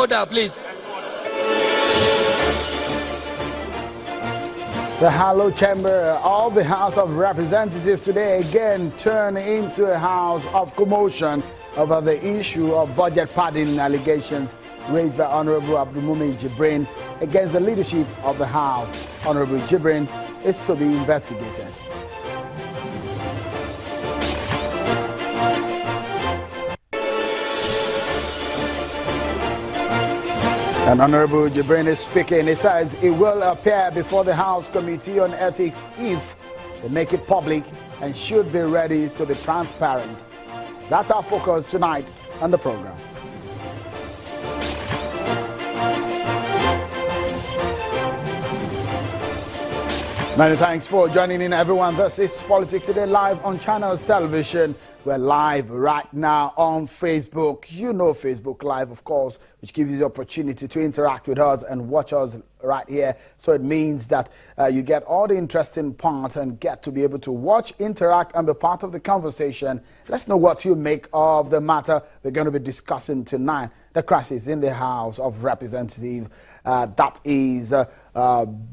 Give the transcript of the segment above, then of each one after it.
order, please. The hallowed chamber of the House of Representatives today again turned into a house of commotion over the issue of budget padding allegations raised by Honorable Abdulmumin Jibrin against the leadership of the House. Honorable Jibrin is to be investigated. And Honorable Jibrin is speaking. He says it will appear before the House Committee on Ethics if they make it public and should be ready to be transparent. That's our focus tonight on the program. Many thanks for joining in, everyone. This is Politics Today live on Channels Television. We're live right now on Facebook. You know Facebook Live, of course, which gives you the opportunity to interact with us and watch us right here. So it means that you get all the interesting part and get to be able to watch, interact, and be part of the conversation. Let's know what you make of the matter we're going to be discussing tonight. The crisis in the House of Representatives. That is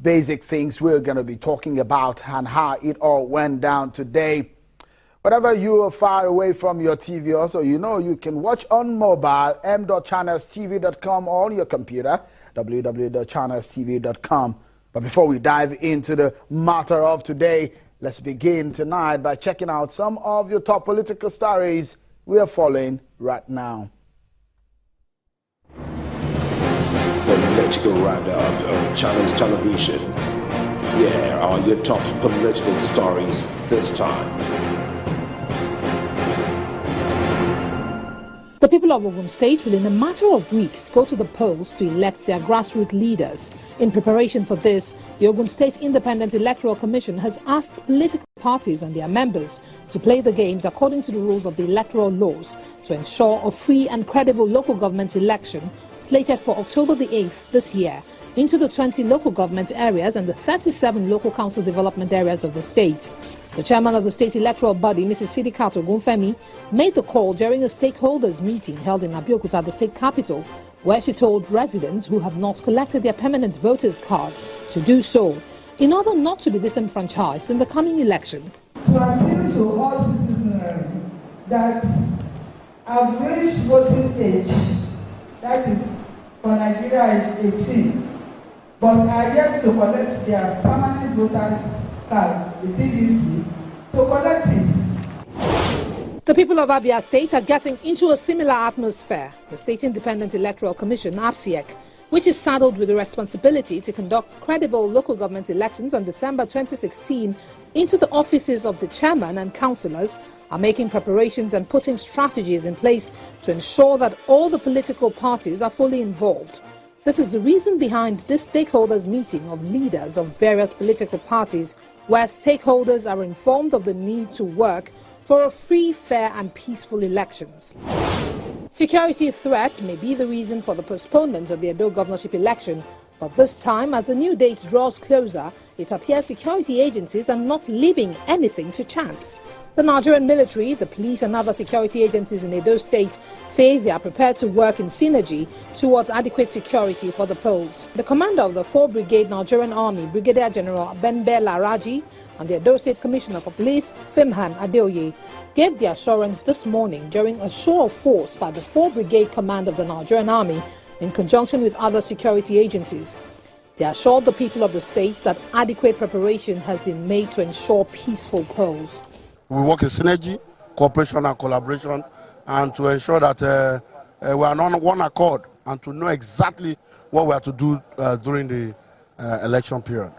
basic things we're going to be talking about and how it all went down today. Whatever you are far away from your TV, also, you know you can watch on mobile, m.channelstv.com, or on your computer, www.channelstv.com. But before we dive into the matter of today, let's begin tonight by checking out some of your top political stories we are following right now. Political roundup on Channels Television. Here are your top political stories this time. The people of Ogun State will in a matter of weeks go to the polls to elect their grassroots leaders. In preparation for this, the Ogun State Independent Electoral Commission has asked political parties and their members to play the games according to the rules of the electoral laws to ensure a free and credible local government election slated for October the 8th this year into the 20 local government areas and the 37 local council development areas of the state. The chairman of the state electoral body, Mrs. Sidikat Ogunfemi, made the call during a stakeholders meeting held in Abeokuta, the state capital, where she told residents who have not collected their permanent voters' cards to do so in order not to be disenfranchised in the coming election. To appeal to all citizenry that have reached voting age, that is for Nigeria age 18, but are yet to collect their permanent voters' cards, the PVC, to collect it. The people of Abia State are getting into a similar atmosphere. The State Independent Electoral Commission, APSIEC, which is saddled with the responsibility to conduct credible local government elections on December 2016 into the offices of the chairman and councillors, are making preparations and putting strategies in place to ensure that all the political parties are fully involved. This is the reason behind this stakeholders meeting of leaders of various political parties, where stakeholders are informed of the need to work for a free, fair and peaceful elections. Security threat may be the reason for the postponement of the Edo governorship election, but this time, as the new date draws closer, it appears security agencies are not leaving anything to chance. The Nigerian military, the police and other security agencies in Edo State say they are prepared to work in synergy towards adequate security for the polls. The commander of the 4th Brigade Nigerian Army, Brigadier General Benbe Laraji, and the Edo State Commissioner for Police, Fimhan Adeoye, gave the assurance this morning during a show of force by the 4th Brigade Command of the Nigerian Army in conjunction with other security agencies. They assured the people of the state that adequate preparation has been made to ensure peaceful polls. We work in synergy, cooperation and collaboration, and to ensure that we are on one accord and to know exactly what we have to do during the election period.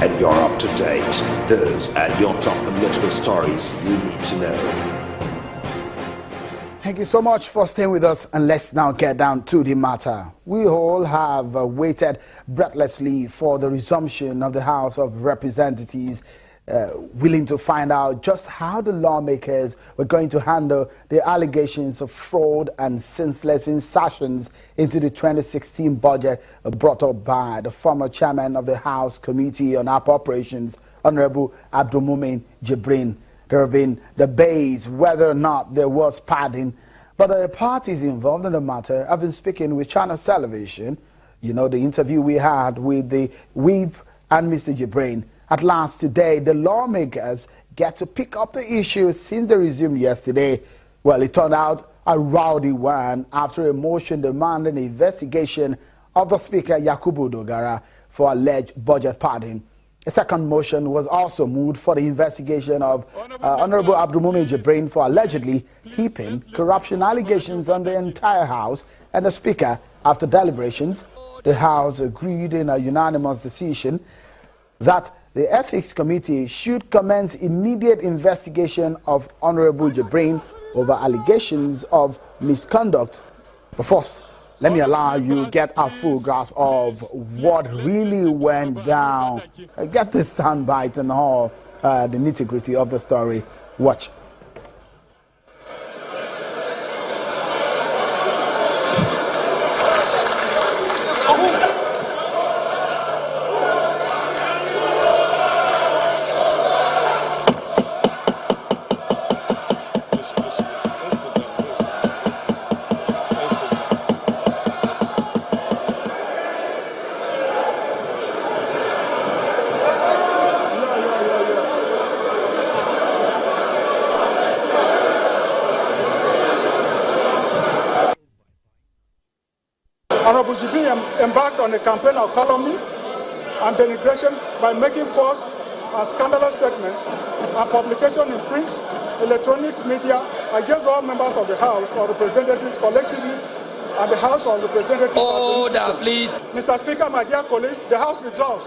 And you're up to date. Those are your top political stories you need to know. Thank you so much for staying with us, and let's now get down to the matter. We all have waited breathlessly for the resumption of the House of Representatives, willing to find out just how the lawmakers were going to handle the allegations of fraud and senseless insertions into the 2016 budget brought up by the former chairman of the House Committee on Appropriations, Honorable Abdulmumin Jibrin. There have been debates whether or not there was padding, but the parties involved in the matter have been speaking with Channel Television. You know, the interview we had with the whip and Mr. Jibrin. At last today, the lawmakers get to pick up the issue since they resumed yesterday. Well, it turned out a rowdy one after a motion demanding an investigation of the Speaker Yakubu Dogara for alleged budget padding. A second motion was also moved for the investigation of Honorable Abdulmumin Jibrin for allegedly heaping corruption allegations on the entire House and the Speaker. After deliberations, the House agreed in a unanimous decision that the Ethics Committee should commence immediate investigation of Honorable Jibrin over allegations of misconduct. But first, let me allow you get a full grasp of what really went down. Get the soundbite and all the nitty-gritty of the story. Watch. Honorable Jibrin embarked on a campaign of calumny and denigration by making false and scandalous statements and publication in print, electronic media against all members of the House of Representatives collectively and the House of Representatives. Order, please. Mr. Speaker, my dear colleagues, the House resolves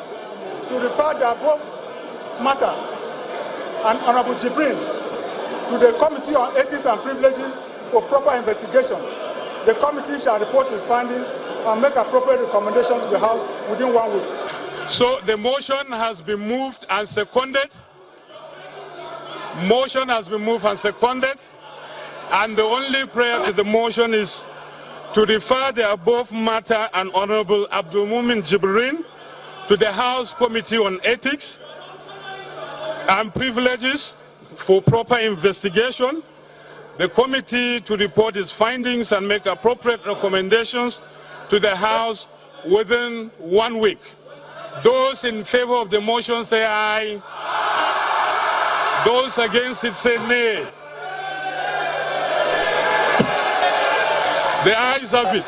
to refer the above matter and Honorable Jibrin to the Committee on Ethics and Privileges for proper investigation. The committee shall report its findings and make appropriate recommendations to the House within 1 week. So the motion has been moved and seconded. Motion has been moved and seconded. And the only prayer to the motion is to refer the above matter and Honorable Abdulmumin Jibrin to the House Committee on Ethics and Privileges for proper investigation. The committee to report its findings and make appropriate recommendations to the House within 1 week. Those in favor of the motion say aye. Those against it say nay. The ayes have it.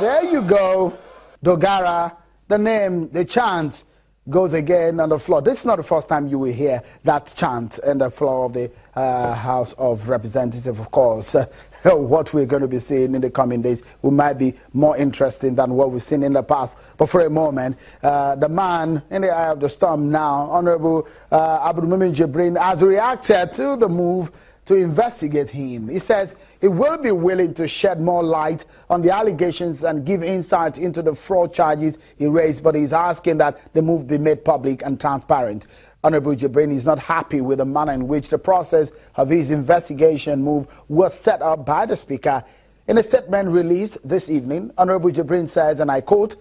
There you go, Dogara, the name, the chant goes again on the floor. This is not the first time you will hear that chant on the floor of the House of Representatives, of course. What we're going to be seeing in the coming days might be more interesting than what we've seen in the past. But for a moment, the man in the eye of the storm now, Honorable Abdulmumin Jibrin, has reacted to the move to investigate him. He says he will be willing to shed more light on the allegations and give insight into the fraud charges he raised, but he's asking that the move be made public and transparent. Honorable Jibrin is not happy with the manner in which the process of his investigation move was set up by the Speaker. In a statement released this evening, Honorable Jibrin says, and I quote,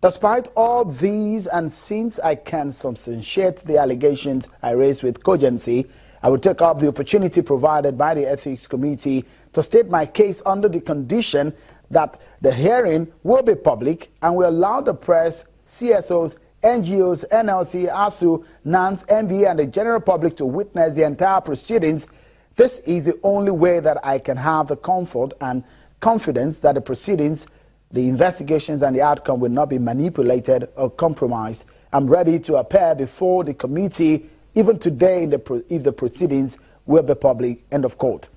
"Despite all these and since I can substantiate the allegations I raised with cogency, I will take up the opportunity provided by the Ethics Committee to state my case under the condition that the hearing will be public and will allow the press, CSOs, NGOs, NLC, ASU, NANS, NBA, and the general public to witness the entire proceedings. This is the only way that I can have the comfort and confidence that the proceedings, the investigations, and the outcome will not be manipulated or compromised. I'm ready to appear before the committee even today if the proceedings will be public." End of quote.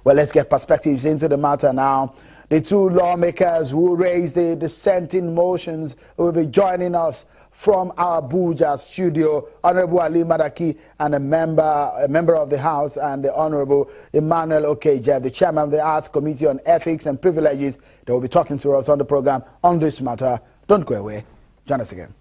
Well, let's get perspectives into the matter now. The two lawmakers who raised the dissenting motions will be joining us from our Abuja studio. Honorable Ali Madaki, and a member of the House, and the Honorable Emmanuel Okeje, the chairman of the House Committee on Ethics and Privileges. They will be talking to us on the program on this matter. Don't go away. Join us again.